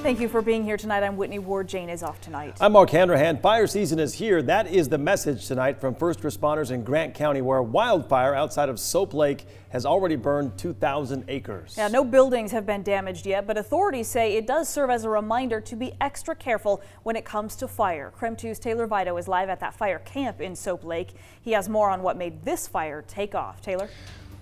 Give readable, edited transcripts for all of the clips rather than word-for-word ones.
Thank you for being here tonight. I'm Whitney Ward. Jane is off tonight. I'm Mark Handrahan. Fire season is here. That is the message tonight from first responders in Grant County, where a wildfire outside of Soap Lake has already burned 2,000 acres. Yeah, no buildings have been damaged yet, but authorities say it does serve as a reminder to be extra careful when it comes to fire. KREM 2's Taylor Vito is live at that fire camp in Soap Lake. He has more on what made this fire take off. Taylor?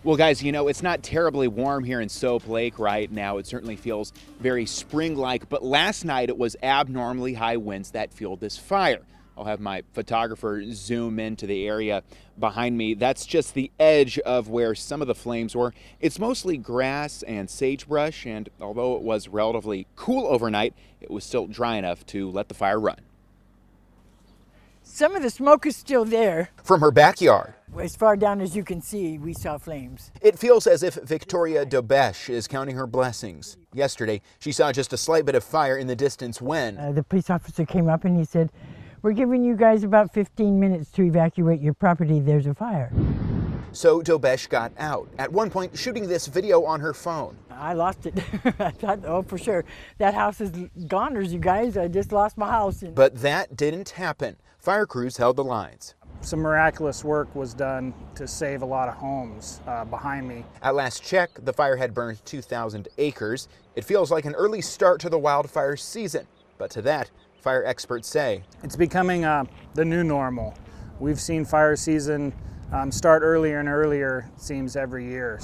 Well, guys, you know, it's not terribly warm here in Soap Lake right now. It certainly feels very spring-like, but last night it was abnormally high winds that fueled this fire. I'll have my photographer zoom into the area behind me. That's just the edge of where some of the flames were. It's mostly grass and sagebrush, and although it was relatively cool overnight, it was still dry enough to let the fire run. Some of the smoke is still there. From her backyard, As far down as you can see, we saw flames. it feels as if Victoria Dobesh is counting her blessings. Yesterday, she saw just a slight bit of fire in the distance when The police officer came up and he said, "We're giving you guys about 15 minutes to evacuate your property. There's a fire." so Dobesh got out, at one point shooting this video on her phone. I lost it. I thought, oh, for sure. That house is goners, you guys. I just lost my house. But that didn't happen. Fire crews held the lines. Some miraculous work was done to save a lot of homes behind me. At last check, the fire had burned 2,000 acres. It feels like an early start to the wildfire season. But to that, fire experts say It's becoming the new normal. We've seen fire season start earlier and earlier, it seems, every year.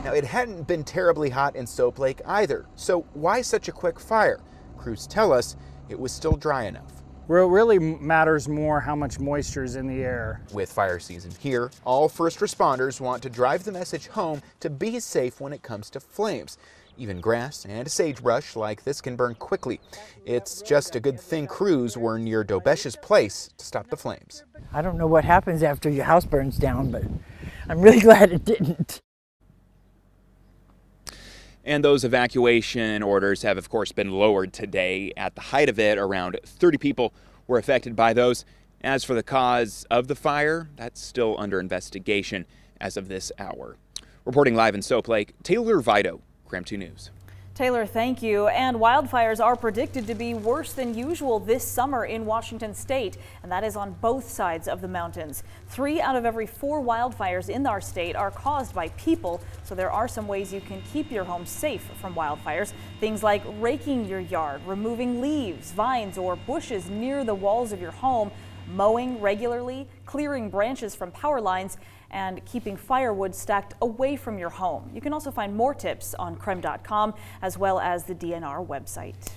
now it hadn't been terribly hot in Soap Lake either. So why such a quick fire? Crews tell us it was still dry enough. Where it really matters more how much moisture is in the air. With fire season here, all first responders want to drive the message home to be safe when it comes to flames. Even grass and sagebrush like this can burn quickly. It's just a good thing crews were near Dobesh's place to stop the flames. I don't know what happens after your house burns down, but I'm really glad it didn't. And those evacuation orders have, of course, been lowered today. At the height of it, around 30 people were affected by those. As for the cause of the fire, that's still under investigation as of this hour. Reporting live in Soap Lake, Taylor Vito, KREM 2 News. Taylor, thank you. And wildfires are predicted to be worse than usual this summer in Washington state, and that is on both sides of the mountains. 3 out of every 4 wildfires in our state are caused by people, so there are some ways you can keep your home safe from wildfires. Things like raking your yard, removing leaves, vines, or bushes near the walls of your home, mowing regularly, clearing branches from power lines, and keeping firewood stacked away from your home. You can also find more tips on krem.com as well as the DNR website.